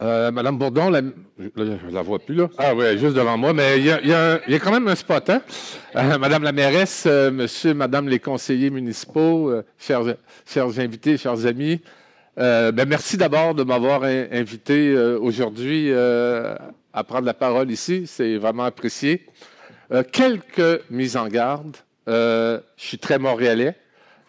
Madame Bourdon, je la vois plus là. Ah oui, juste devant moi, mais il y a quand même un spot, hein? Madame la mairesse, monsieur, madame les conseillers municipaux, chers invités, chers amis, merci d'abord de m'avoir invité aujourd'hui à prendre la parole ici. C'est vraiment apprécié. Quelques mises en garde. Je suis très montréalais.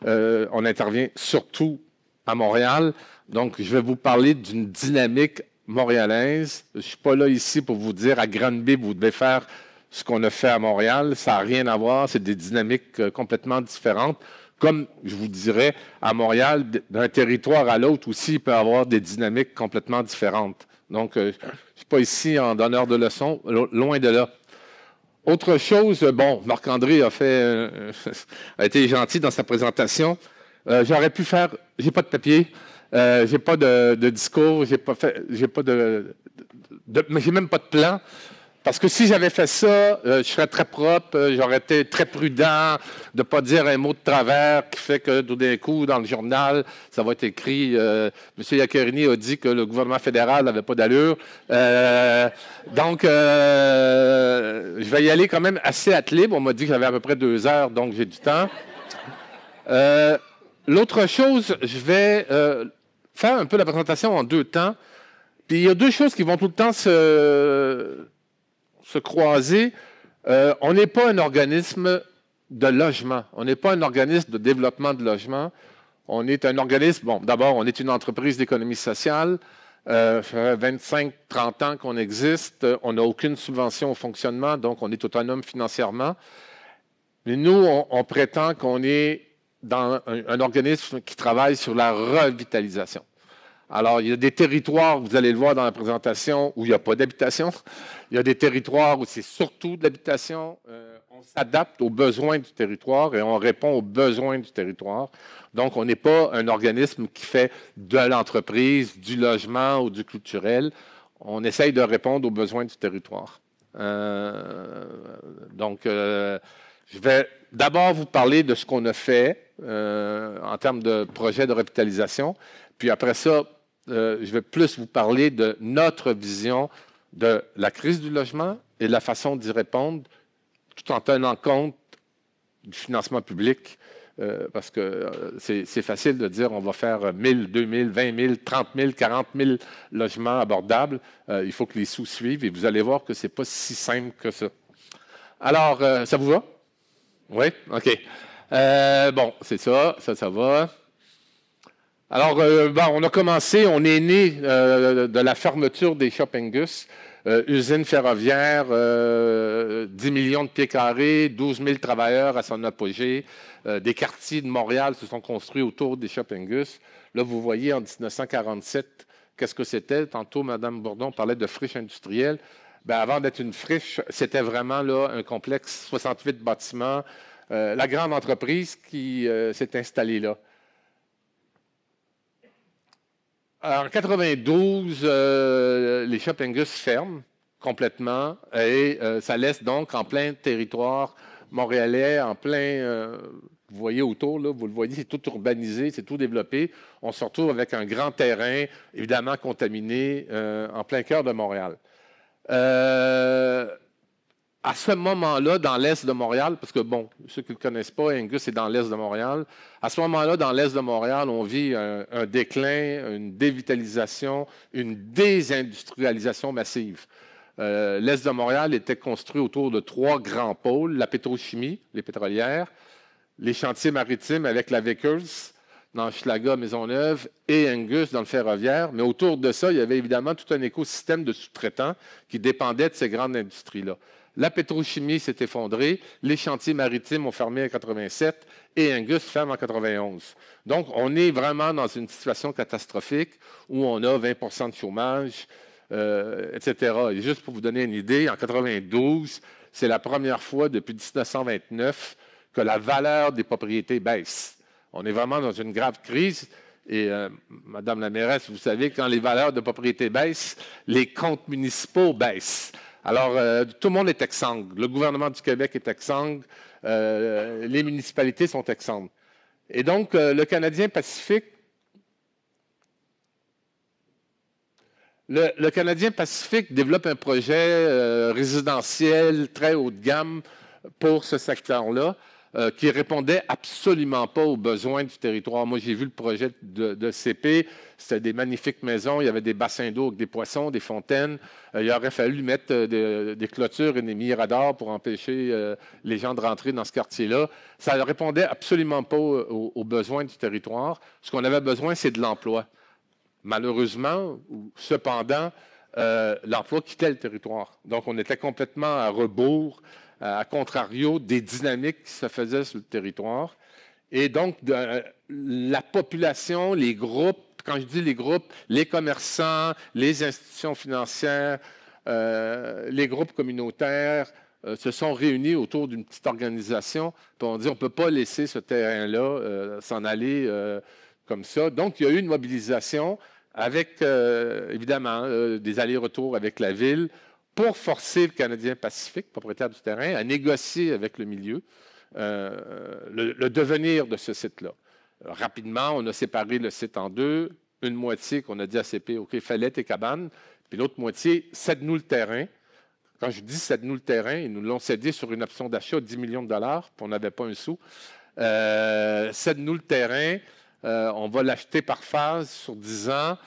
On intervient surtout à Montréal. Donc, je vais vous parler d'une dynamique montréalaise. Je ne suis pas là ici pour vous dire à Granby, vous devez faire ce qu'on a fait à Montréal. Ça n'a rien à voir. C'est des dynamiques complètement différentes. Comme je vous dirais, à Montréal, d'un territoire à l'autre aussi, il peut y avoir des dynamiques complètement différentes. Donc, je ne suis pas ici en donneur de leçons, loin de là. Autre chose, bon, Marc-André a été gentil dans sa présentation. J'aurais pu faire, j'ai pas de papier, j'ai pas de discours, j'ai pas mais j'ai même pas de plan. Parce que si j'avais fait ça, je serais très propre, j'aurais été très prudent de ne pas dire un mot de travers qui fait que tout d'un coup, dans le journal, ça va être écrit M. Iaccherini a dit que le gouvernement fédéral n'avait pas d'allure. Je vais y aller quand même assez attelé. On m'a dit que j'avais à peu près 2 heures, donc j'ai du temps. L'autre chose, je vais faire un peu la présentation en 2 temps. Puis il y a 2 choses qui vont tout le temps se croiser. On n'est pas un organisme de logement. On n'est pas un organisme de développement de logement. On est un organisme, bon, d'abord, on est une entreprise d'économie sociale. Ça fait 25-30 ans qu'on existe. On n'a aucune subvention au fonctionnement, donc on est autonome financièrement. Mais nous, on prétend qu'on est dans un organisme qui travaille sur la revitalisation. Alors, il y a des territoires, vous allez le voir dans la présentation, où il n'y a pas d'habitation. Il y a des territoires où c'est surtout de l'habitation. On s'adapte aux besoins du territoire et on répond aux besoins du territoire. Donc, on n'est pas un organisme qui fait de l'entreprise, du logement ou du culturel. On essaye de répondre aux besoins du territoire. Je vais d'abord vous parler de ce qu'on a fait en termes de projet de revitalisation. Puis après ça, je vais plus vous parler de notre vision de la crise du logement et la façon d'y répondre, tout en tenant compte du financement public, parce que c'est facile de dire on va faire 1000, 2000, 20 000, 30 000, 40 000 logements abordables. Il faut que les sous suivent et vous allez voir que ce n'est pas si simple que ça. Alors, ça vous va? Oui? OK. Bon, c'est ça, ça va. Alors, on a commencé, on est né de la fermeture des Shop Angus, usine ferroviaire, 10 millions de pieds carrés, 12 000 travailleurs à son apogée. Des quartiers de Montréal se sont construits autour des Shop Angus. Là, vous voyez en 1947, qu'est-ce que c'était? Tantôt, Mme Bourdon parlait de friche industrielle. Bien, avant d'être une friche, c'était vraiment là un complexe, 68 bâtiments, la grande entreprise qui s'est installée là. En 92, les Shop Angus ferment complètement et ça laisse donc en plein territoire montréalais, en plein, vous voyez autour, là, vous le voyez, c'est tout urbanisé, c'est tout développé. On se retrouve avec un grand terrain, évidemment contaminé, en plein cœur de Montréal. À ce moment-là, dans l'est de Montréal, parce que, bon, ceux qui ne le connaissent pas, Angus est dans l'est de Montréal. À ce moment-là, dans l'est de Montréal, on vit un déclin, une dévitalisation, une désindustrialisation massive. L'est de Montréal était construit autour de 3 grands pôles, la pétrochimie, les pétrolières, les chantiers maritimes avec la Vickers dans Schlaga, Maisonneuve, et Angus dans le ferroviaire. Mais autour de ça, il y avait évidemment tout un écosystème de sous-traitants qui dépendait de ces grandes industries-là. La pétrochimie s'est effondrée, les chantiers maritimes ont fermé en 87 et Angus ferme en 91. Donc, on est vraiment dans une situation catastrophique où on a 20 % de chômage, etc. Et juste pour vous donner une idée, en 92, c'est la première fois depuis 1929 que la valeur des propriétés baisse. On est vraiment dans une grave crise. Et Madame la mairesse, vous savez, quand les valeurs de propriété baissent, les comptes municipaux baissent. Alors, tout le monde est exsangue. Le gouvernement du Québec est exsangue. Les municipalités sont exsangues. Et donc, le Canadien Pacifique Le Canadien Pacifique développe un projet résidentiel très haut de gamme pour ce secteur-là, qui répondait absolument pas aux besoins du territoire. Moi, j'ai vu le projet de CP. C'était des magnifiques maisons. Il y avait des bassins d'eau avec des poissons, des fontaines. Il aurait fallu mettre des clôtures et des miradors pour empêcher les gens de rentrer dans ce quartier-là. Ça ne répondait absolument pas aux besoins du territoire. Ce qu'on avait besoin, c'est de l'emploi. Malheureusement, ou cependant, l'emploi quittait le territoire. Donc, on était complètement à rebours, à contrario des dynamiques qui se faisaient sur le territoire. Et donc, la population, les groupes, quand je dis les groupes, les commerçants, les institutions financières, les groupes communautaires, se sont réunis autour d'une petite organisation. Puis on dit, on ne peut pas laisser ce terrain-là s'en aller comme ça. Donc, il y a eu une mobilisation avec, évidemment, des allers-retours avec la ville pour forcer le Canadien Pacifique, propriétaire du terrain, à négocier avec le milieu le devenir de ce site-là. Rapidement, on a séparé le site en deux. Une moitié qu'on a dit à CP, OK, fallait tes cabanes, puis l'autre moitié, cède-nous le terrain. Quand je dis cède-nous le terrain, ils nous l'ont cédé sur une option d'achat de 10 millions de dollars, puis on n'avait pas un sou. Cède-nous le terrain. On va l'acheter par phase sur 10 ans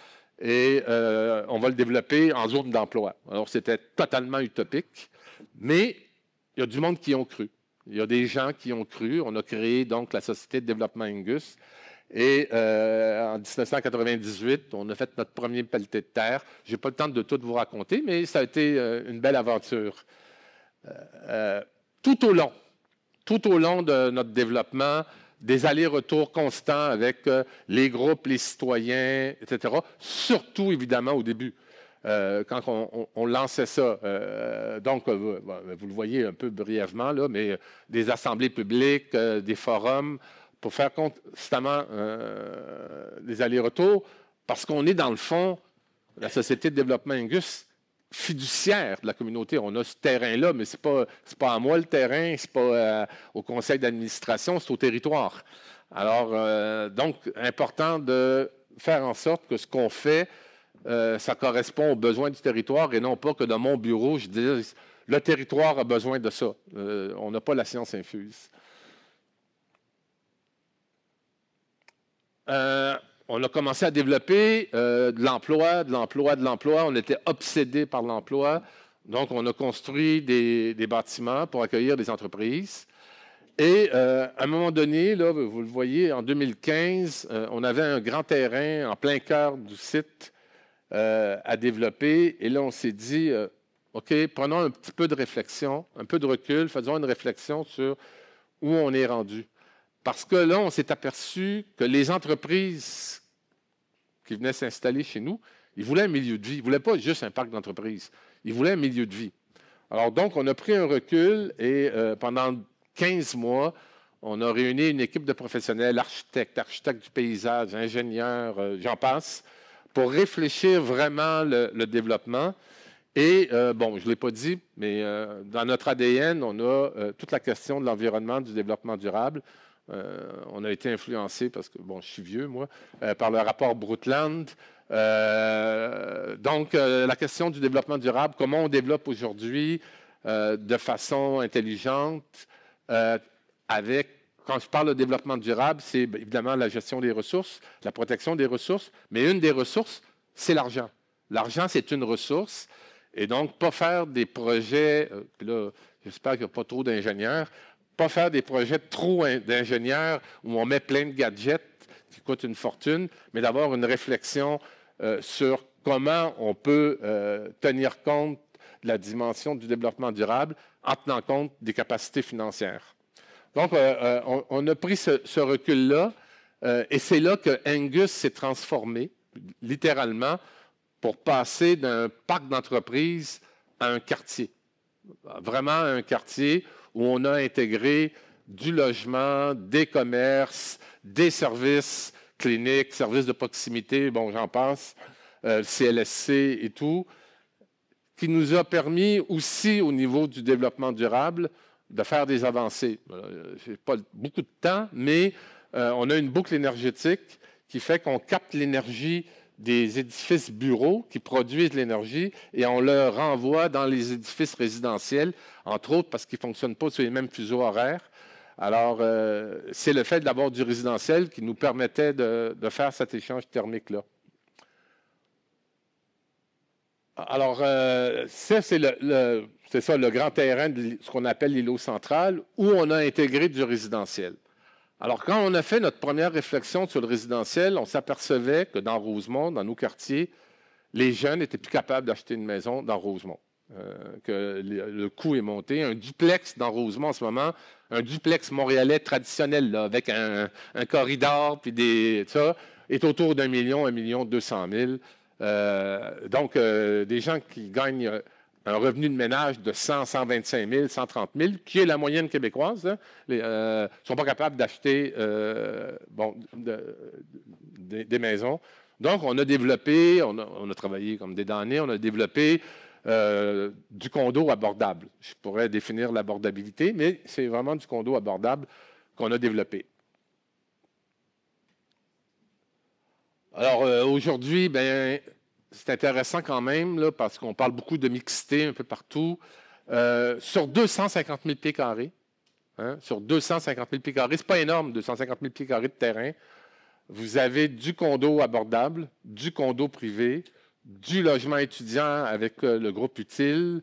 et on va le développer en zone d'emploi. Alors, c'était totalement utopique, mais il y a du monde qui y ont cru. Il y a des gens qui y ont cru. On a créé donc la Société de développement Angus et en 1998, on a fait notre premier pelleté de terre. Je n'ai pas le temps de tout vous raconter, mais ça a été une belle aventure. Tout au long de notre développement, des allers-retours constants avec les groupes, les citoyens, etc. Surtout, évidemment, au début, quand on lançait ça. Donc, vous le voyez un peu brièvement, là, mais des assemblées publiques, des forums, pour faire constamment des allers-retours, parce qu'on est, dans le fond, la Société de développement Angus, fiduciaire de la communauté. On a ce terrain-là, mais ce n'est pas à moi le terrain, ce n'est pas au conseil d'administration, c'est au territoire. Alors, donc, important de faire en sorte que ce qu'on fait, ça correspond aux besoins du territoire et non pas que dans mon bureau, je dise le territoire a besoin de ça. On n'a pas la science infuse. On a commencé à développer de l'emploi. On était obsédé par l'emploi. Donc, on a construit des bâtiments pour accueillir des entreprises. Et à un moment donné, là, vous le voyez, en 2015, on avait un grand terrain en plein cœur du site à développer. Et là, on s'est dit, OK, prenons un petit peu de réflexion, un peu de recul, faisons une réflexion sur où on est rendu. Parce que là, on s'est aperçu que les entreprises qui venaient s'installer chez nous, ils voulaient un milieu de vie. Ils ne voulaient pas juste un parc d'entreprise. Ils voulaient un milieu de vie. Alors donc, on a pris un recul et pendant 15 mois, on a réuni une équipe de professionnels, architectes du paysage, ingénieurs, j'en passe, pour réfléchir vraiment le développement. Et, bon, je ne l'ai pas dit, mais dans notre ADN, on a toute la question de l'environnement, du développement durable. On a été influencé, parce que, bon, je suis vieux, moi, par le rapport Brundtland. Donc, la question du développement durable, comment on développe aujourd'hui de façon intelligente avec, quand je parle de développement durable, c'est évidemment la gestion des ressources, la protection des ressources, mais une des ressources, c'est l'argent. L'argent, c'est une ressource. Et donc, pas faire des projets, puis là, j'espère qu'il n'y a pas trop d'ingénieurs, pas faire des projets trop d'ingénieurs où on met plein de gadgets qui coûtent une fortune, mais d'avoir une réflexion sur comment on peut tenir compte de la dimension du développement durable en tenant compte des capacités financières. Donc, on a pris ce recul-là et c'est là que Angus s'est transformé, littéralement, pour passer d'un parc d'entreprise à un quartier. Vraiment un quartier où on a intégré du logement, des commerces, des services cliniques, services de proximité, bon, j'en passe, CLSC et tout, qui nous a permis aussi, au niveau du développement durable, de faire des avancées. Je n'ai pas beaucoup de temps, mais on a une boucle énergétique qui fait qu'on capte l'énergie des édifices bureaux qui produisent de l'énergie et on le renvoie dans les édifices résidentiels, entre autres parce qu'ils ne fonctionnent pas sur les mêmes fuseaux horaires. Alors, c'est le fait d'avoir du résidentiel qui nous permettait de faire cet échange thermique-là. Alors, ça, c'est le grand terrain de ce qu'on appelle l'îlot central, où on a intégré du résidentiel. Alors, quand on a fait notre première réflexion sur le résidentiel, on s'apercevait que dans Rosemont, dans nos quartiers, les jeunes n'étaient plus capables d'acheter une maison dans Rosemont. Que le coût est monté. Un duplex dans Rosemont en ce moment, un duplex montréalais traditionnel, là, avec un corridor, puis ça, est autour d'1 million, 1,2 million. Donc, des gens qui gagnent un revenu de ménage de 100, 125 000, 130 000, qui est la moyenne québécoise, hein, ne sont pas capables d'acheter des maisons. Donc, on a développé, on a travaillé comme des damnés, on a développé du condo abordable. Je pourrais définir l'abordabilité, mais c'est vraiment du condo abordable qu'on a développé. Alors, aujourd'hui, ben, c'est intéressant quand même, là, parce qu'on parle beaucoup de mixité un peu partout. Sur 250 000 pieds carrés, hein, sur 250 000 pieds carrés, c'est pas énorme, 250 000 pieds carrés de terrain, vous avez du condo abordable, du condo privé, du logement étudiant avec le groupe utile,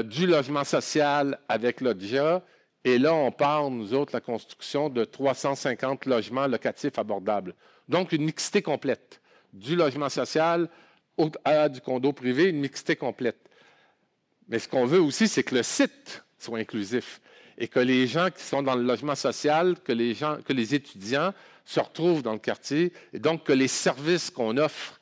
du logement social avec l'ODJA, et là, on parle, nous autres, la construction de 350 logements locatifs abordables. Donc, une mixité complète. Du logement social à du condo privé, une mixité complète. Mais ce qu'on veut aussi, c'est que le site soit inclusif et que les gens qui sont dans le logement social, que les étudiants se retrouvent dans le quartier, et donc que les services qu'on offre,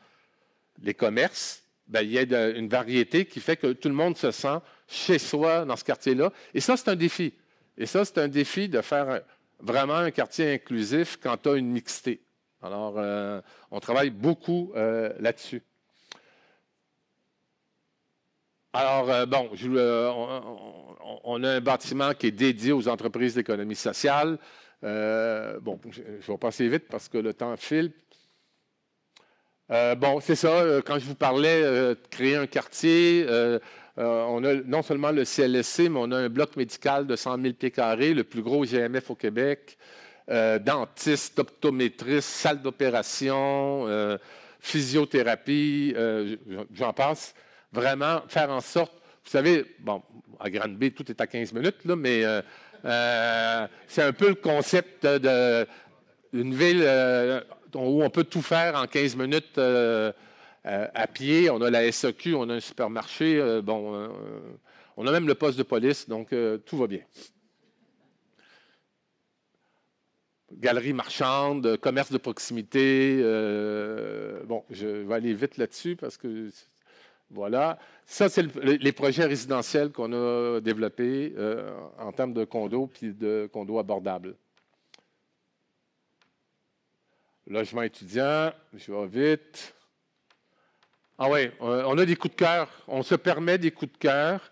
les commerces, ben, il y ait une variété qui fait que tout le monde se sent chez soi dans ce quartier-là. Et ça, c'est un défi. Et ça, c'est un défi de faire vraiment un quartier inclusif quand tu as une mixité. Alors, on travaille beaucoup là-dessus. Alors, bon, on a un bâtiment qui est dédié aux entreprises d'économie sociale. Bon, je vais passer vite parce que le temps file. Bon, c'est ça, quand je vous parlais de créer un quartier, on a non seulement le CLSC, mais on a un bloc médical de 100 000 pieds carrés, le plus gros GMF au Québec, dentiste, optométriste, salle d'opération, physiothérapie, j'en passe. Vraiment, faire en sorte, vous savez, bon, à Granby, tout est à 15 minutes, là, mais c'est un peu le concept d'une ville où on peut tout faire en 15 minutes à pied. On a la SAQ, on a un supermarché, on a même le poste de police, donc tout va bien. Galerie marchande, commerce de proximité. Bon, je vais aller vite là-dessus parce que voilà. Ça, c'est les projets résidentiels qu'on a développés en termes de condos puis de condos abordables. Logement étudiant, je vais vite. Ah oui, on a des coups de cœur. On se permet des coups de cœur.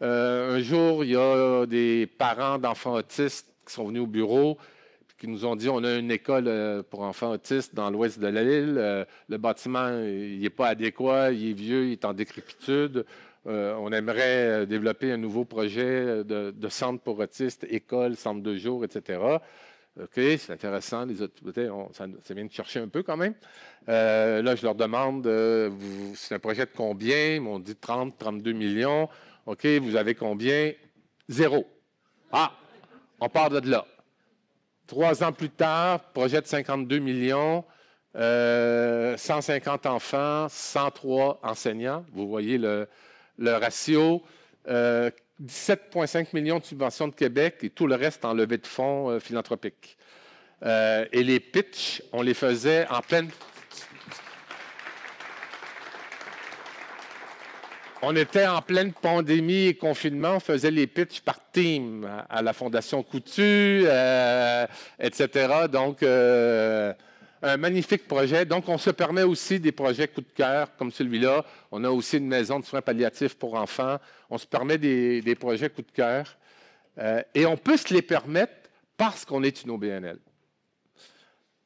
Un jour, il y a des parents d'enfants autistes qui sont venus au bureau qui nous ont dit on a une école pour enfants autistes dans l'ouest de l'île. Le bâtiment, il n'est pas adéquat, il est vieux, il est en décrépitude. On aimerait développer un nouveau projet de centre pour autistes, école, centre de jour, etc. OK, c'est intéressant. Les autorités, ça vient de chercher un peu quand même. Là, je leur demande, c'est un projet de combien? Ils m'ont dit 30, 32 millions. OK, vous avez combien? 0. Ah, on part de là. 3 ans plus tard, projet de 52 millions, 150 enfants, 103 enseignants. Vous voyez le ratio. 17,5 millions de subventions de Québec et tout le reste en levée de fonds philanthropiques. Et les pitchs, on les faisait en pleine... On était en pleine pandémie et confinement, on faisait les pitchs par team à la Fondation Coutu, etc. Donc, un magnifique projet. Donc, on se permet aussi des projets coup de cœur comme celui-là. On a aussi une maison de soins palliatifs pour enfants. On se permet des projets coup de cœur. Et on peut se les permettre parce qu'on est une OBNL.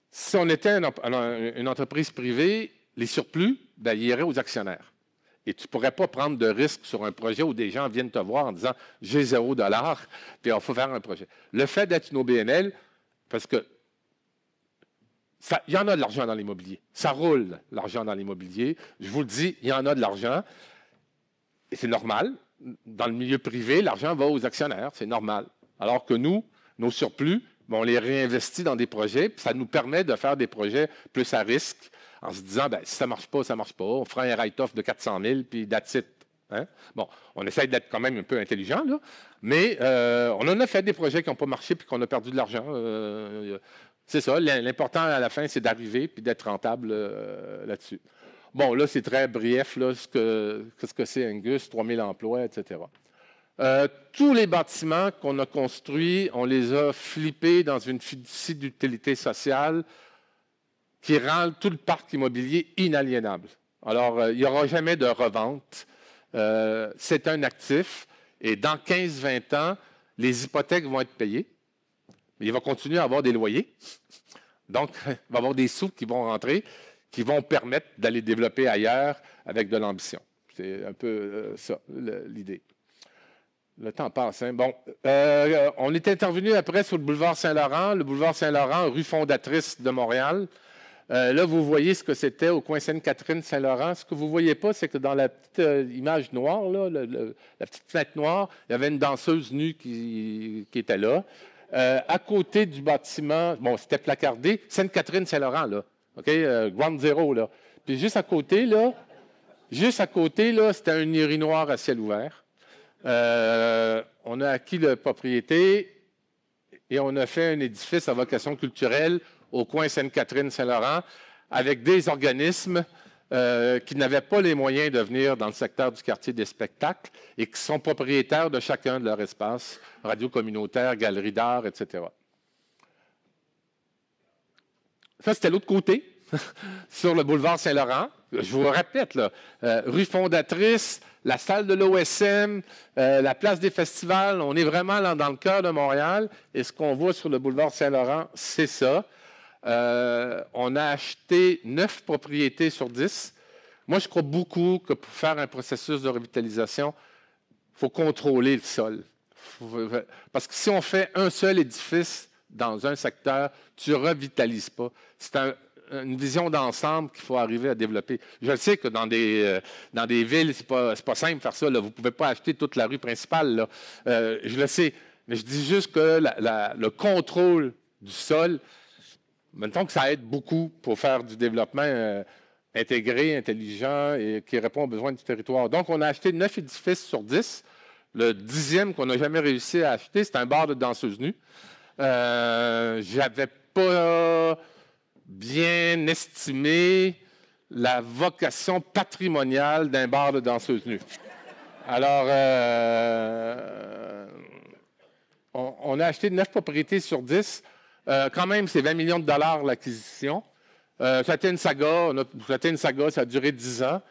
Si on était une entreprise privée, les surplus, ben, ils iraient aux actionnaires. Et tu ne pourrais pas prendre de risque sur un projet où des gens viennent te voir en disant « j'ai 0 $, puis il faut faire un projet ». Le fait d'être une OBNL, parce que il y en a de l'argent dans l'immobilier. Ça roule, l'argent dans l'immobilier. Je vous le dis, il y en a de l'argent. Et c'est normal. Dans le milieu privé, l'argent va aux actionnaires. C'est normal. Alors que nous, nos surplus, ben, on les réinvestit dans des projets, puis ça nous permet de faire des projets plus à risque, en se disant, ben, si ça ne marche pas, ça ne marche pas. On fera un write-off de 400 000, puis that's it. Hein? Bon, on essaie d'être quand même un peu intelligent, là, mais on en a fait des projets qui n'ont pas marché puis qu'on a perdu de l'argent. C'est ça. L'important à la fin, c'est d'arriver puis d'être rentable là-dessus. Bon, là, c'est très brief, là, ce que c'est Angus, 3000 emplois, etc. Tous les bâtiments qu'on a construits, on les a flippés dans une fiducie d'utilité sociale qui rend tout le parc immobilier inaliénable. Alors, il n'y aura jamais de revente. C'est un actif et dans 15-20 ans, les hypothèques vont être payées. Mais il va continuer à avoir des loyers. Donc, il va y avoir des sous qui vont rentrer, qui vont permettre d'aller développer ailleurs avec de l'ambition. C'est un peu ça, l'idée. Le temps passe. Hein? Bon, on est intervenu après sur le boulevard Saint-Laurent. Le boulevard Saint-Laurent, rue fondatrice de Montréal. Là, vous voyez ce que c'était au coin Sainte-Catherine-Saint-Laurent. Ce que vous ne voyez pas, c'est que dans la petite image noire, là, la petite fenêtre noire, il y avait une danseuse nue qui était là. À côté du bâtiment, bon, c'était placardé, Sainte-Catherine-Saint-Laurent, là. OK? Ground Zero, là. Puis juste à côté, là, c'était un urinoir à ciel ouvert. On a acquis la propriété et on a fait un édifice à vocation culturelle au coin Sainte-Catherine-Saint-Laurent avec des organismes qui n'avaient pas les moyens de venir dans le secteur du quartier des spectacles et qui sont propriétaires de chacun de leur espace, radio communautaire, galerie d'art, etc. Ça, c'était l'autre côté, sur le boulevard Saint-Laurent. Je vous répète, là, rue fondatrice, la salle de l'OSM, la place des festivals, on est vraiment là, dans le cœur de Montréal. Et ce qu'on voit sur le boulevard Saint-Laurent, c'est ça. On a acheté 9 propriétés sur 10. Moi, je crois beaucoup que pour faire un processus de revitalisation, il faut contrôler le sol. Parce que si on fait un seul édifice dans un secteur, tu ne revitalises pas. C'est une vision d'ensemble qu'il faut arriver à développer. Je sais que dans des villes, ce n'est pas simple de faire ça. Là. Vous ne pouvez pas acheter toute la rue principale. Là. Je le sais. Mais je dis juste que le contrôle du sol, mettons que ça aide beaucoup pour faire du développement intégré, intelligent et qui répond aux besoins du territoire. Donc, on a acheté 9 édifices sur 10. Le 10e qu'on n'a jamais réussi à acheter, c'est un bar de danseuses nues. J'avais pas bien estimé la vocation patrimoniale d'un bar de danseuses nues. Alors, on a acheté 9 propriétés sur 10. Quand même, c'est 20 millions de dollars l'acquisition. Ça a été une saga, ça a duré 10 ans.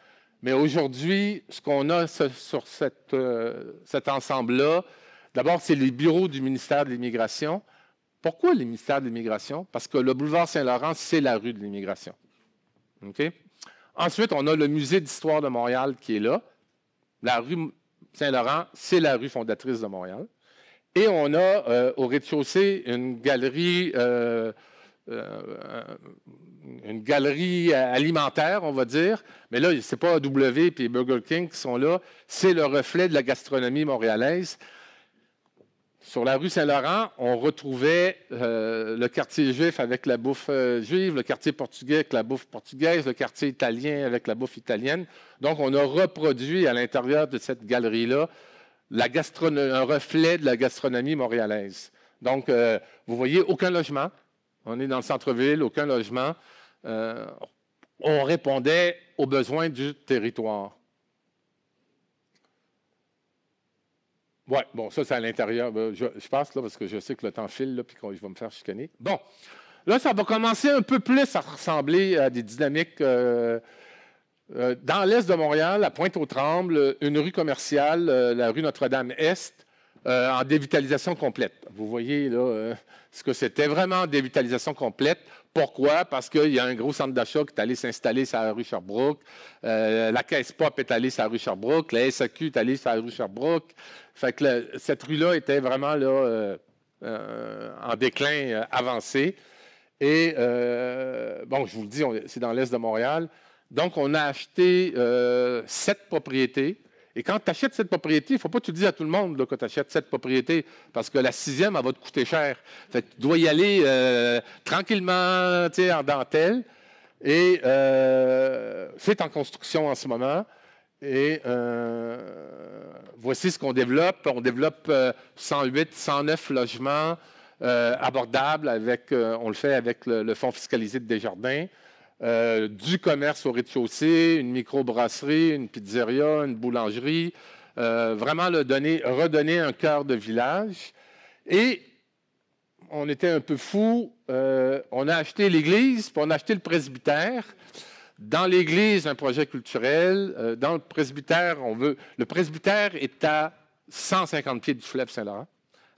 Mais aujourd'hui, ce qu'on a sur cet ensemble-là, d'abord, c'est les bureaux du ministère de l'Immigration. Pourquoi le ministère de l'Immigration? Parce que le boulevard Saint-Laurent, c'est la rue de l'Immigration. Okay? Ensuite, on a le Musée d'histoire de Montréal qui est là. La rue Saint-Laurent, c'est la rue fondatrice de Montréal. Et on a au rez-de-chaussée une galerie alimentaire, on va dire. Mais là, ce n'est pas W et Burger King qui sont là. C'est le reflet de la gastronomie montréalaise. Sur la rue Saint-Laurent, on retrouvait le quartier juif avec la bouffe juive, le quartier portugais avec la bouffe portugaise, le quartier italien avec la bouffe italienne. Donc, on a reproduit à l'intérieur de cette galerie-là un reflet de la gastronomie montréalaise. Donc, vous voyez, aucun logement. On est dans le centre-ville, aucun logement. On répondait aux besoins du territoire. Oui, bon, ça, c'est à l'intérieur. Je passe là parce que je sais que le temps file, là, puis je vais me faire chicaner. Bon, là, ça va commencer un peu plus à ressembler à des dynamiques. Dans l'est de Montréal, à Pointe-aux-Trembles, une rue commerciale, la rue Notre-Dame-Est, en dévitalisation complète. Vous voyez là ce que c'était vraiment en dévitalisation complète. Pourquoi? Parce qu'il y a un gros centre d'achat qui est allé s'installer sur la rue Sherbrooke. La Caisse Pop est allée sur la rue Sherbrooke. La SAQ est allée sur la rue Sherbrooke. Fait que cette rue-là était vraiment là, en déclin avancé. Et, bon, je vous le dis, c'est dans l'est de Montréal. Donc, on a acheté 7 propriétés. Et quand tu achètes cette propriété, il ne faut pas que tu le dises à tout le monde là, que tu achètes cette propriété, parce que la 6e, elle va te coûter cher. Fait que tu dois y aller tranquillement, en dentelle. Et c'est en construction en ce moment. Et voici ce qu'on développe. On développe 108, 109 logements abordables. On le fait avec le fonds fiscalisé de Desjardins. Du commerce au rez-de-chaussée, une microbrasserie, une pizzeria, une boulangerie. Vraiment redonner un cœur de village. Et on était un peu fous. On a acheté l'église, puis on a acheté le presbytère. Dans l'église, un projet culturel. Dans le presbytère, le presbytère est à 150 pieds du fleuve Saint-Laurent,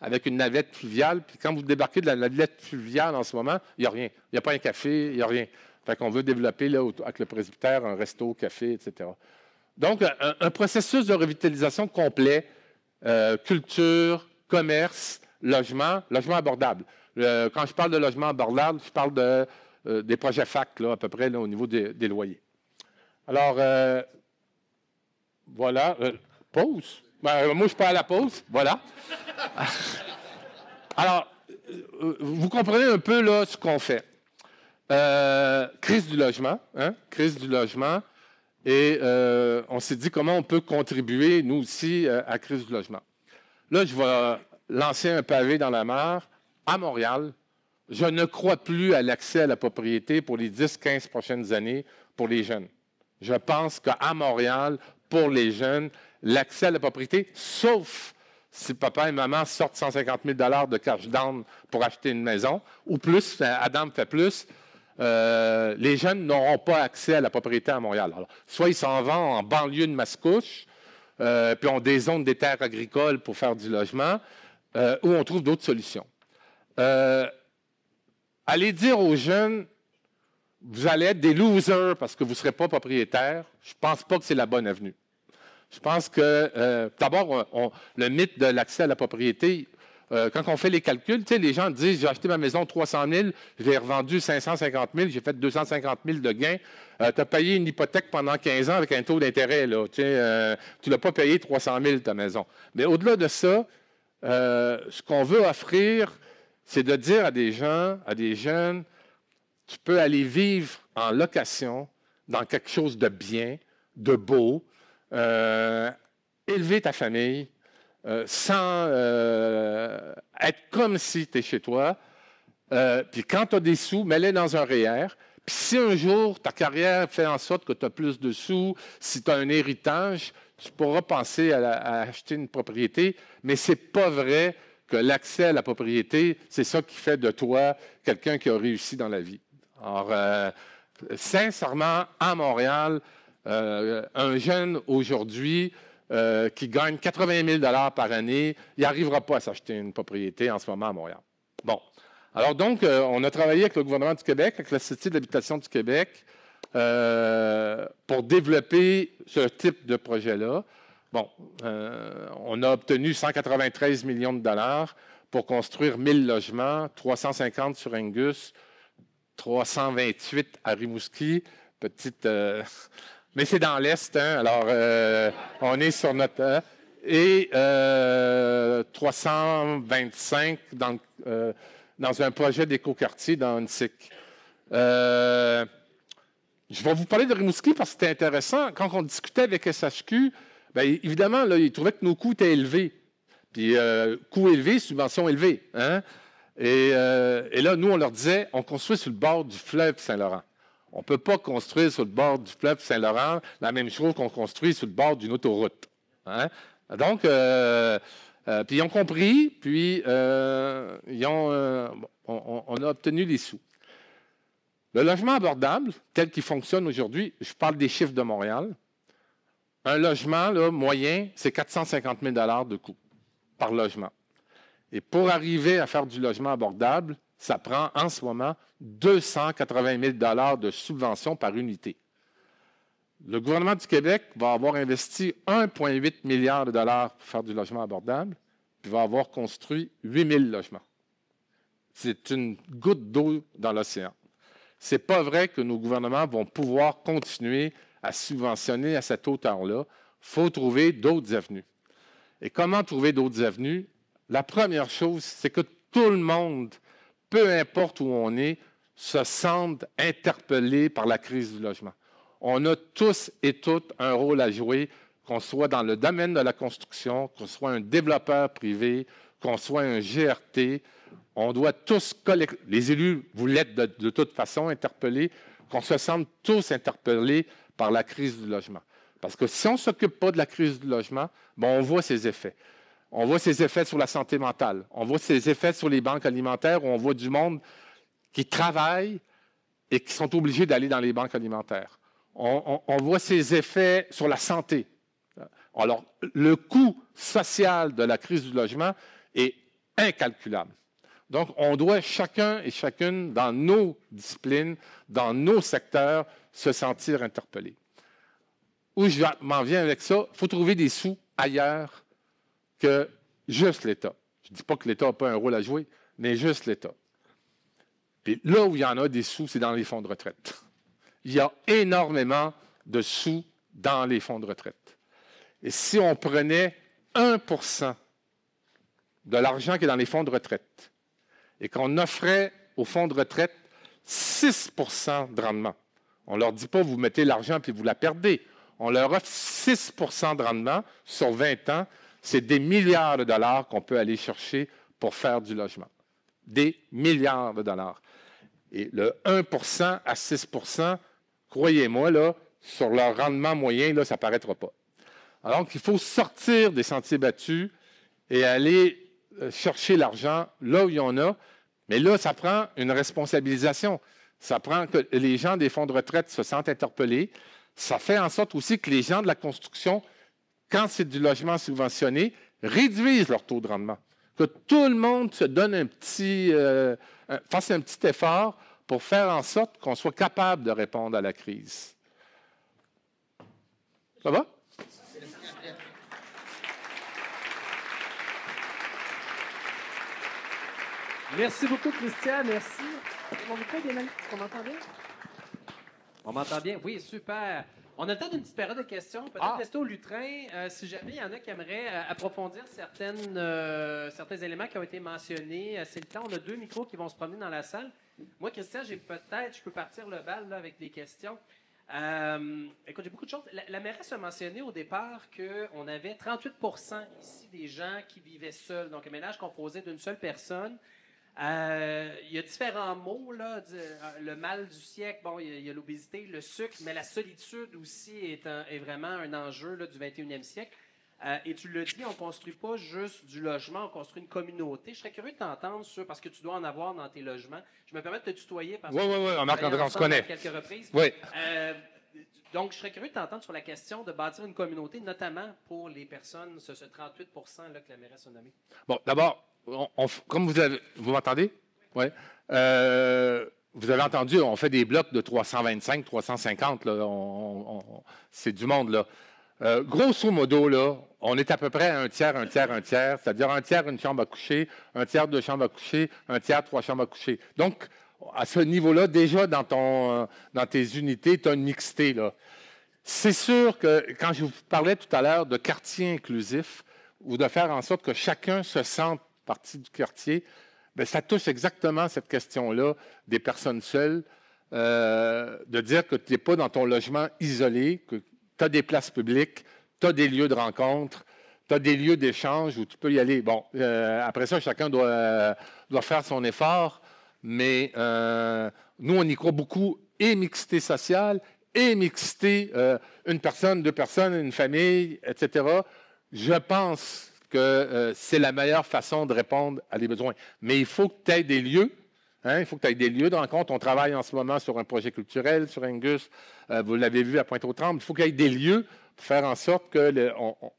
avec une navette fluviale. Puis quand vous débarquez de la navette fluviale en ce moment, il n'y a rien. Il n'y a pas un café, il n'y a rien. Fait qu'on veut développer là, avec le presbytère un resto, café, etc. Donc, un processus de revitalisation complet, culture, commerce, logement abordable. Quand je parle de logement abordable, je parle des projets FAC, là, à peu près là, au niveau des loyers. Alors, voilà. Pause. Ben, moi, je pars à la pause. Voilà. Alors, vous comprenez un peu là, ce qu'on fait. Crise du logement, hein? Crise du logement. Et on s'est dit comment on peut contribuer, nous aussi, à la crise du logement. Là, je vais lancer un pavé dans la mare. À Montréal, je ne crois plus à l'accès à la propriété pour les 10-15 prochaines années pour les jeunes. Je pense qu'à Montréal, pour les jeunes, l'accès à la propriété, sauf si papa et maman sortent 150 000 $ de cash down pour acheter une maison, ou plus, Adam fait plus, les jeunes n'auront pas accès à la propriété à Montréal. Alors, soit ils s'en vont en banlieue de Mascouche, puis on dézone des terres agricoles pour faire du logement, ou on trouve d'autres solutions. Allez dire aux jeunes, vous allez être des losers parce que vous ne serez pas propriétaire, je ne pense pas que c'est la bonne avenue. Je pense que, d'abord, le mythe de l'accès à la propriété, quand on fait les calculs, les gens disent, j'ai acheté ma maison 300 000, je l'ai revendue 550 000, j'ai fait 250 000 de gains. Tu as payé une hypothèque pendant 15 ans avec un taux d'intérêt. Tu ne l'as pas payé 300 000 ta maison. Mais au-delà de ça, ce qu'on veut offrir, c'est de dire à des gens, à des jeunes, tu peux aller vivre en location dans quelque chose de bien, de beau, élever ta famille sans être comme si tu es chez toi. Puis quand tu as des sous, mets-les dans un REER. Puis si un jour ta carrière fait en sorte que tu as plus de sous, si tu as un héritage, tu pourras penser à acheter une propriété, mais ce n'est pas vrai que l'accès à la propriété, c'est ça qui fait de toi quelqu'un qui a réussi dans la vie. Alors, sincèrement, à Montréal, un jeune aujourd'hui qui gagne 80 000 $ par année, il n'arrivera pas à s'acheter une propriété en ce moment à Montréal. Bon. Alors donc, on a travaillé avec le gouvernement du Québec, avec l'Institut de l'habitation du Québec, pour développer ce type de projet-là. Bon, on a obtenu 193 millions de dollars pour construire 1000 logements, 350 sur Angus, 328 à Rimouski, petite... mais c'est dans l'Est, hein, alors on est sur notre... et 325 dans un projet d'écoquartier dans Huntsic. Je vais vous parler de Rimouski parce que c'était intéressant. Quand on discutait avec SHQ, bien, évidemment, là, ils trouvaient que nos coûts étaient élevés. Puis, coûts élevés, subventions élevées. Hein? Et là, nous, on leur disait, on construit sur le bord du fleuve Saint-Laurent. On ne peut pas construire sur le bord du fleuve Saint-Laurent la même chose qu'on construit sur le bord d'une autoroute. Hein? Donc, puis ils ont compris, puis on a obtenu les sous. Le logement abordable, tel qu'il fonctionne aujourd'hui, je parle des chiffres de Montréal, un logement là, moyen, c'est 450 000 $ de coût. par logement. Et pour arriver à faire du logement abordable, ça prend en ce moment 280 000 $ de subventions par unité. Le gouvernement du Québec va avoir investi 1,8 milliard de dollars pour faire du logement abordable, puis va avoir construit 8 000 logements. C'est une goutte d'eau dans l'océan. Ce n'est pas vrai que nos gouvernements vont pouvoir continuer à subventionner à cette hauteur-là. Il faut trouver d'autres avenues. Et comment trouver d'autres avenues? La première chose, c'est que tout le monde, peu importe où on est, se sente interpellé par la crise du logement. On a tous et toutes un rôle à jouer, qu'on soit dans le domaine de la construction, qu'on soit un développeur privé, qu'on soit un GRT. On doit tous, les élus, vous l'êtes de toute façon interpellés, qu'on se sente tous interpellés par la crise du logement. Parce que si on ne s'occupe pas de la crise du logement, on voit ses effets. On voit ses effets sur la santé mentale. On voit ses effets sur les banques alimentaires où on voit du monde qui travaille et qui sont obligés d'aller dans les banques alimentaires. On voit ses effets sur la santé. Alors, le coût social de la crise du logement est incalculable. Donc, on doit chacun et chacune dans nos disciplines, dans nos secteurs, se sentir interpellés. Où je m'en viens avec ça, il faut trouver des sous ailleurs que juste l'État. Je ne dis pas que l'État n'a pas un rôle à jouer, mais juste l'État. Puis là où il y en a des sous, c'est dans les fonds de retraite. Il y a énormément de sous dans les fonds de retraite. Et si on prenait 1% de l'argent qui est dans les fonds de retraite et qu'on offrait aux fonds de retraite 6% de rendement, on ne leur dit pas vous mettez l'argent puis vous la perdez. On leur offre 6% de rendement sur 20 ans. C'est des milliards de dollars qu'on peut aller chercher pour faire du logement. Des milliards de dollars. Et le 1% à 6%, croyez-moi, là, sur leur rendement moyen, là, ça ne paraîtra pas. Alors il faut sortir des sentiers battus et aller chercher l'argent là où il y en a. Mais là, ça prend une responsabilisation. Ça prend que les gens des fonds de retraite se sentent interpellés. Ça fait en sorte aussi que les gens de la construction, quand c'est du logement subventionné, réduisent leur taux de rendement. Que tout le monde se donne fasse un petit effort pour faire en sorte qu'on soit capable de répondre à la crise. Ça va? Merci beaucoup, Christian. Merci. On m'entend bien? On m'entend bien? Oui, super. On a le temps d'une petite période de questions. Peut-être rester au lutrin. Si jamais il y en a qui aimeraient approfondir certains éléments qui ont été mentionnés, c'est le temps. On a 2 micros qui vont se promener dans la salle. Moi, Christian, je peux partir le bal là, avec des questions. Écoute, j'ai beaucoup de choses. La mairesse a mentionné au départ qu'on avait 38% ici des gens qui vivaient seuls. Donc, un ménage composé d'une seule personne. Il y a différents mots, là, le mal du siècle, bon, il y a l'obésité, le sucre, mais la solitude aussi est vraiment un enjeu là, du 21e siècle. Et tu l'as dit, on ne construit pas juste du logement, on construit une communauté. Je serais curieux de t'entendre sur, parce que tu dois en avoir dans tes logements. Je me permets de te tutoyer parce que Marc-André, on se connaît. À quelques reprises. Oui. Donc, je serais curieux de t'entendre sur la question de bâtir une communauté, notamment pour les personnes, ce 38% là, que la mairesse a nommé. Bon, d'abord, comme vous m'entendez? Oui. Vous avez entendu, on fait des blocs de 325, 350. Là, c'est du monde, là. Grosso modo, là, on est à peu près à un tiers, c'est-à-dire un tiers, une chambre à coucher, un tiers, 2 chambres à coucher, un tiers, 3 chambres à coucher. Donc, à ce niveau-là, déjà, dans tes unités, tu as une mixité, là. C'est sûr que, quand je vous parlais tout à l'heure de quartier inclusif, ou de faire en sorte que chacun se sente partie du quartier, bien, ça touche exactement cette question-là des personnes seules, de dire que tu n'es pas dans ton logement isolé, que tu as des places publiques, tu as des lieux de rencontre, tu as des lieux d'échange où tu peux y aller. Bon, après ça, chacun doit faire son effort, mais nous, on y croit beaucoup, et mixité sociale, et mixité, une personne, 2 personnes, une famille, etc. Je pense que c'est la meilleure façon de répondre à des besoins. Mais il faut que tu aies des lieux Hein? Il faut que tu aies des lieux de rencontre. On travaille en ce moment sur un projet culturel sur Angus. Vous l'avez vu à Pointe-aux-Trembles. Il faut qu'il y ait des lieux pour faire en sorte que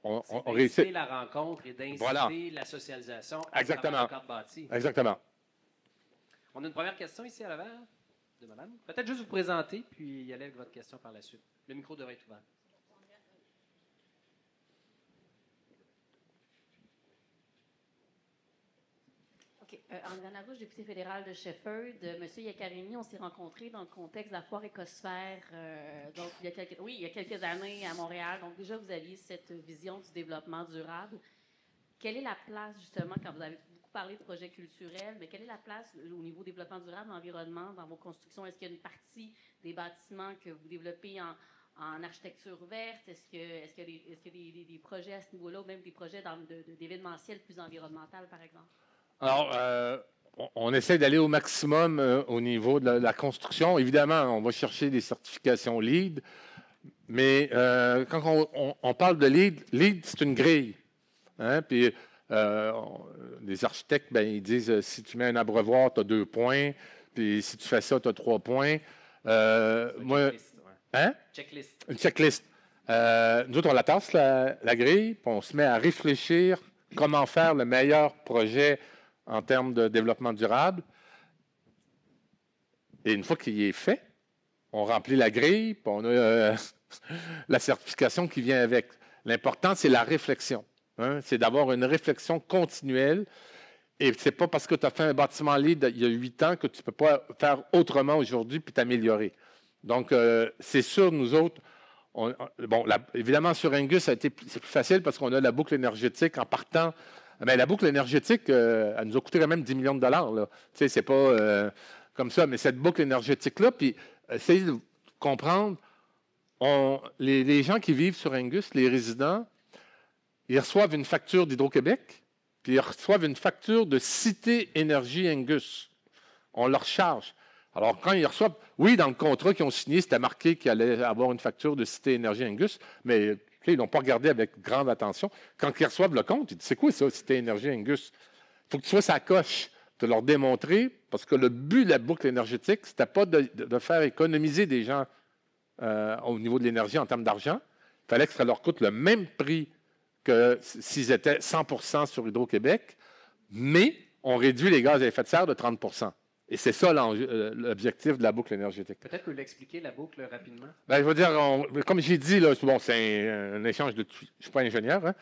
on réussisse. La rencontre et d'inciter voilà. La socialisation à travers le cadre bâti. Exactement. On a une première question ici à l'avant de madame. Peut-être juste vous présenter, puis y aller avec votre question par la suite. Le micro devrait être ouvert. OK. Andréane Larouche, députée fédérale de Shefford. Monsieur Iacarini, on s'est rencontrés dans le contexte de la foire Écosphère. Donc, il y a quelques années à Montréal. Donc, déjà, vous aviez cette vision du développement durable. Quelle est la place, justement, quand vous avez beaucoup parlé de projets culturels, mais quelle est la place au niveau développement durable, environnement, dans vos constructions? Est-ce qu'il y a une partie des bâtiments que vous développez en architecture verte? Est-ce qu'il y a des projets à ce niveau-là, ou même des projets d'événementiel plus environnemental, par exemple? Alors, on essaie d'aller au maximum au niveau de la construction. Évidemment, on va chercher des certifications LEED, mais quand on parle de LEED, c'est une grille. Hein? Puis, les architectes, ben, ils disent, si tu mets un abreuvoir, tu as 2 points, puis si tu fais ça, tu as 3 points. Moi, checklist, ouais. Hein? Checklist. Une checklist. Nous autres, on la tasse, la grille, puis on se met à réfléchir comment faire le meilleur projet en termes de développement durable. Et une fois qu'il est fait, on remplit la grille, puis on a la certification qui vient avec. L'important, c'est la réflexion. Hein? C'est d'avoir une réflexion continuelle. Et ce n'est pas parce que tu as fait un bâtiment LEED il y a 8 ans que tu ne peux pas faire autrement aujourd'hui puis t'améliorer. Donc, c'est sûr, nous autres, évidemment, sur Angus, c'est plus facile parce qu'on a la boucle énergétique en partant. Mais la boucle énergétique, elle nous a coûté quand même 10 millions de dollars. Tu sais, c'est pas comme ça, mais cette boucle énergétique-là, puis essayez de comprendre, les gens qui vivent sur Angus, les résidents, ils reçoivent une facture d'Hydro-Québec, puis ils reçoivent une facture de Cité Énergie Angus. On leur charge. Alors, quand ils reçoivent, oui, dans le contrat qu'ils ont signé, c'était marqué qu'il allait avoir une facture de Cité Énergie Angus, mais ils n'ont pas regardé avec grande attention. Quand ils reçoivent le compte, ils disent, c'est quoi ça, Cité Énergie Angus? Il faut que tu sois sa coche, de leur démontrer, parce que le but de la boucle énergétique, ce n'était pas de faire économiser des gens au niveau de l'énergie en termes d'argent. Il fallait que ça leur coûte le même prix que s'ils étaient 100% sur Hydro-Québec, mais on réduit les gaz à effet de serre de 30%. Et c'est ça l'objectif de la boucle énergétique. Peut-être que vous l'expliquer, la boucle, rapidement. Bien, je veux dire, comme j'ai dit, là, bon, c'est un échange de... Je ne suis pas ingénieur. Hein?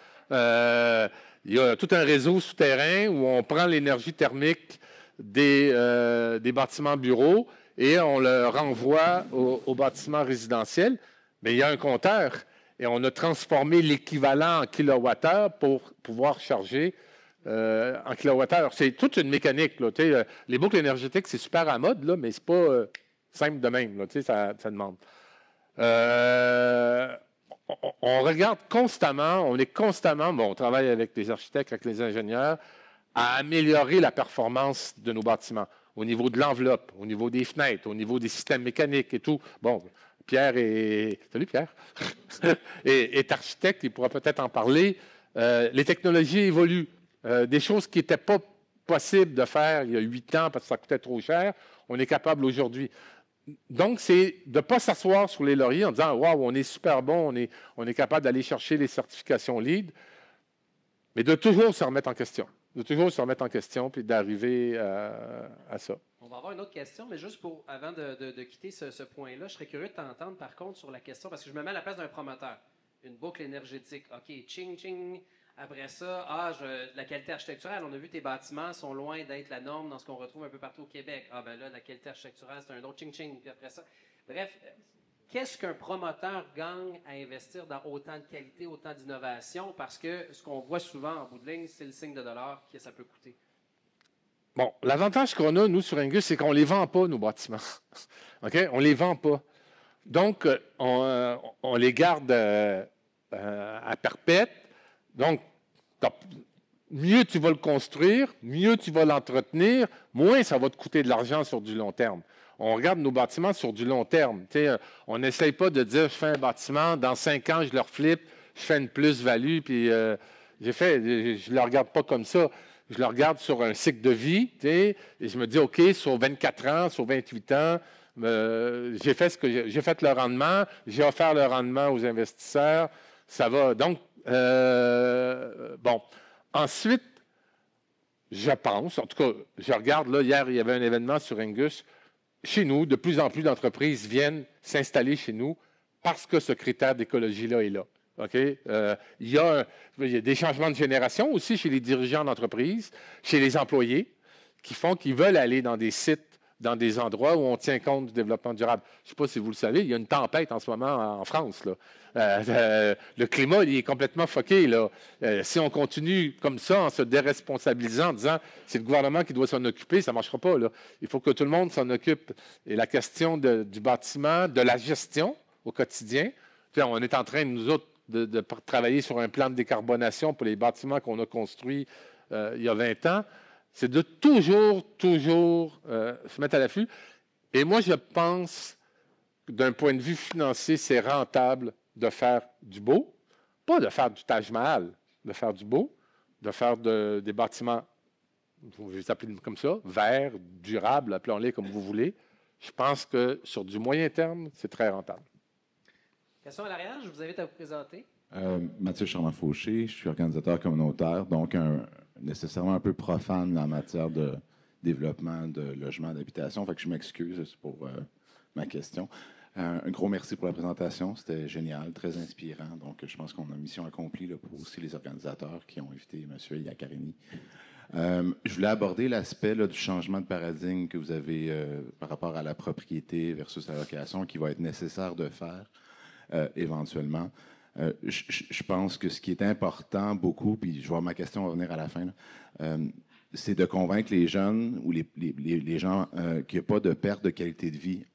Il y a tout un réseau souterrain où on prend l'énergie thermique des bâtiments bureaux et on le renvoie aux bâtiments résidentiels. Mais il y a un compteur et on a transformé l'équivalent en kilowattheure pour pouvoir charger en kilowattheure. C'est toute une mécanique. Là, les boucles énergétiques, c'est super à mode, là, mais ce n'est pas simple de même. Là, ça demande. On regarde constamment, on travaille avec les architectes, avec les ingénieurs, à améliorer la performance de nos bâtiments au niveau de l'enveloppe, au niveau des fenêtres, au niveau des systèmes mécaniques et tout. Bon, Pierre est... Salut Pierre! est architecte, il pourra peut-être en parler. Les technologies évoluent. Des choses qui n'étaient pas possibles de faire il y a 8 ans parce que ça coûtait trop cher, on est capable aujourd'hui. Donc, c'est de ne pas s'asseoir sur les lauriers en disant « Waouh, on est super bon, on est capable d'aller chercher les certifications LEED », mais de toujours se remettre en question. De toujours se remettre en question puis d'arriver à ça. On va avoir une autre question, mais juste avant de quitter ce point-là, je serais curieux de t'entendre par contre sur la question, parce que je me mets à la place d'un promoteur. Une boucle énergétique. OK, ching, ching. Après ça, la qualité architecturale, on a vu tes bâtiments sont loin d'être la norme dans ce qu'on retrouve un peu partout au Québec. Ah ben là, la qualité architecturale, c'est un autre ching-ching. Puis après ça, bref, qu'est-ce qu'un promoteur gagne à investir dans autant de qualité, autant d'innovation? Parce que ce qu'on voit souvent en bout de ligne, c'est le signe de dollar que ça peut coûter. Bon, l'avantage qu'on a, nous, sur Angus, c'est qu'on ne les vend pas, nos bâtiments. OK? On ne les vend pas. Donc, on les garde à perpète. Donc, mieux tu vas le construire, mieux tu vas l'entretenir, moins ça va te coûter de l'argent sur du long terme. On regarde nos bâtiments sur du long terme. On n'essaye pas de dire, je fais un bâtiment, dans 5 ans, je le reflippe, je fais une plus-value, puis je ne le regarde pas comme ça. je le regarde sur un cycle de vie, et je me dis, OK, sur 24 ans, sur 28 ans, j'ai fait le rendement, j'ai offert le rendement aux investisseurs, ça va. Donc, bon. Ensuite, je pense, en tout cas, je regarde, là, hier, il y avait un événement sur Angus. Chez nous, de plus en plus d'entreprises viennent s'installer chez nous parce que ce critère d'écologie-là est là. OK? Il y a des changements de génération aussi chez les dirigeants d'entreprise, chez les employés, qui font qu'ils veulent aller dans des sites, dans des endroits où on tient compte du développement durable. Je ne sais pas si vous le savez, il y a une tempête en ce moment en France, là. Le climat, il est complètement foqué, là. Si on continue comme ça, en se déresponsabilisant, en disant c'est le gouvernement qui doit s'en occuper, ça ne marchera pas, là. Il faut que tout le monde s'en occupe. Et la question du bâtiment, de la gestion au quotidien, on est en train, nous autres, de travailler sur un plan de décarbonation pour les bâtiments qu'on a construits il y a 20 ans. C'est de toujours se mettre à l'affût. Et moi, je pense que d'un point de vue financier, c'est rentable de faire du beau, pas de faire du Taj Mahal, de faire du beau, de faire des bâtiments, je vais les appeler comme ça, verts, durables, appelons-les comme vous voulez. Je pense que sur du moyen terme, c'est très rentable. Question à l'arrière, je vous invite à vous présenter. Mathieu Charmant-Fauché, je suis organisateur communautaire, donc nécessairement un peu profane en matière de développement de logements, d'habitation. Fait que je m'excuse pour ma question. Un gros merci pour la présentation. C'était génial, très inspirant. Donc, je pense qu'on a mission accomplie là, pour aussi les organisateurs qui ont invité M. Iacarini. Je voulais aborder l'aspect du changement de paradigme que vous avez par rapport à la propriété versus la location qui va être nécessaire de faire éventuellement. Je pense que ce qui est important beaucoup, puis je vois ma question revenir à la fin, c'est de convaincre les jeunes ou les gens qu'il n'y a pas de perte de qualité de vie,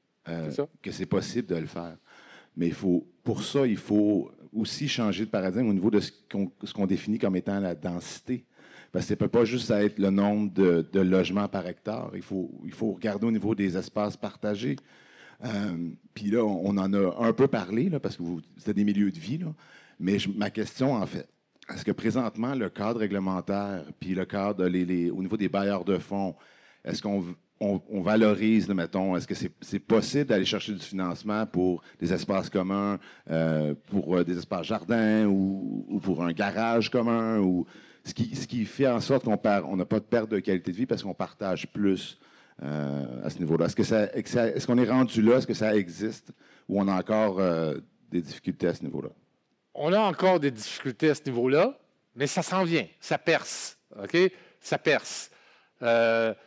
que c'est possible de le faire. Mais pour ça, il faut aussi changer de paradigme au niveau de ce qu'on définit comme étant la densité. Parce que ça ne peut pas juste être le nombre de logements par hectare. Il faut regarder au niveau des espaces partagés. Puis là, on en a un peu parlé, là, parce que c'est des milieux de vie. Là. Mais ma question, en fait, est-ce que présentement, le cadre réglementaire, puis le cadre au niveau des bailleurs de fonds, est-ce qu'on valorise, là, mettons, est-ce que c'est possible d'aller chercher du financement pour des espaces communs, pour des espaces jardins ou pour un garage commun, ou ce qui fait en sorte qu'on n'a pas de perte de qualité de vie parce qu'on partage plus à ce niveau-là. Est-ce qu'on est rendu là? Est-ce que ça existe? Ou on a encore des difficultés à ce niveau-là? On a encore des difficultés à ce niveau-là, mais ça s'en vient. Ça perce. OK? Ça perce.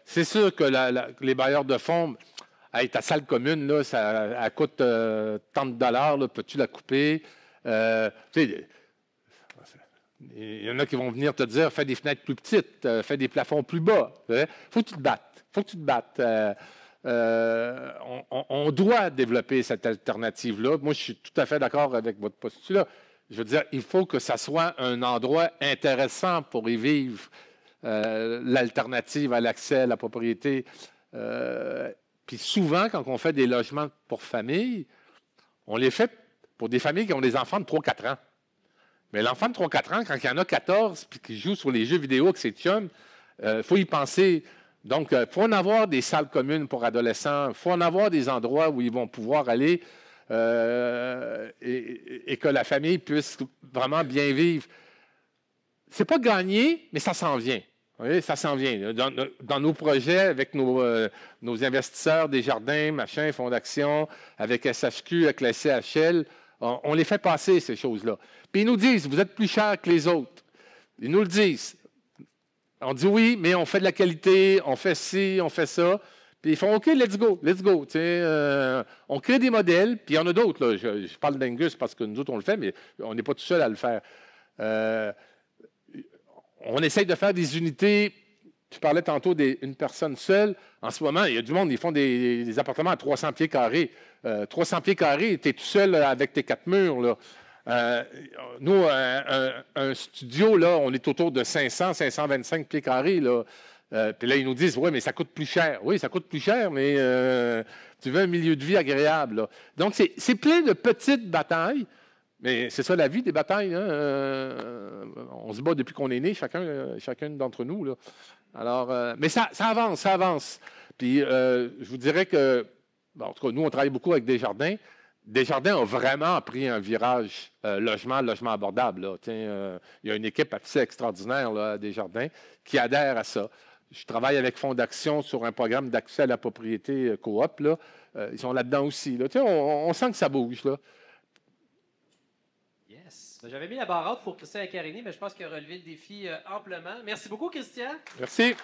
C'est sûr que les bailleurs de fonds, hey, ta salle commune, là, elle coûte tant de dollars, peux-tu la couper? Il y en a qui vont venir te dire, fais des fenêtres plus petites, fais des plafonds plus bas. Faut que tu te battes. Faut que tu te battes. On doit développer cette alternative-là. Moi, je suis tout à fait d'accord avec votre postulat. Je veux dire, il faut que ça soit un endroit intéressant pour y vivre. L'alternative à l'accès à la propriété. Puis souvent, quand on fait des logements pour famille, on les fait pour des familles qui ont des enfants de 3-4 ans. Mais l'enfant de 3-4 ans, quand il y en a 14 puis qui joue sur les jeux vidéo avec ses chums, il faut y penser. Donc, il faut en avoir des salles communes pour adolescents. Il faut en avoir des endroits où ils vont pouvoir aller et que la famille puisse vraiment bien vivre. C'est pas gagné, mais ça s'en vient. Oui, ça s'en vient. Dans nos projets, avec nos investisseurs, des jardins, machin, fonds d'action, avec SHQ, avec la CHL, on les fait passer, ces choses-là. Puis ils nous disent, vous êtes plus cher que les autres. Ils nous le disent. On dit oui, mais on fait de la qualité, on fait ci, on fait ça. Puis ils font OK, let's go. On crée des modèles, puis il y en a d'autres. Là. Je parle d'Angus parce que nous autres, on le fait, mais on n'est pas tout seul à le faire. On essaye de faire des unités. Tu parlais tantôt d'une personne seule. En ce moment, il y a du monde, ils font des appartements à 300 pieds carrés. 300 pieds carrés, tu es tout seul avec tes 4 murs. Là. Nous, un studio, là, on est autour de 500, 525 pieds carrés. Là. Puis là, ils nous disent, oui, mais ça coûte plus cher. Oui, ça coûte plus cher, mais tu veux un milieu de vie agréable. Là. Donc, c'est plein de petites batailles, Mais c'est ça la vie des batailles. Hein? On se bat depuis qu'on est né, chacun d'entre nous. Là. Alors, mais ça avance, ça avance. Puis, je vous dirais que, bon, en tout cas, nous, on travaille beaucoup avec Desjardins. Desjardins a vraiment pris un virage logement abordable. Là. Tiens, il y a une équipe assez extraordinaire là, à Desjardins qui adhère à ça. Je travaille avec Fonds d'Action sur un programme d'accès à la propriété coop. Là. Ils sont là-dedans aussi. Là. On sent que ça bouge. Là. Yes. J'avais mis la barre haute pour Christian Iaccarini, mais je pense qu'il a relevé le défi amplement. Merci beaucoup, Christian. Merci.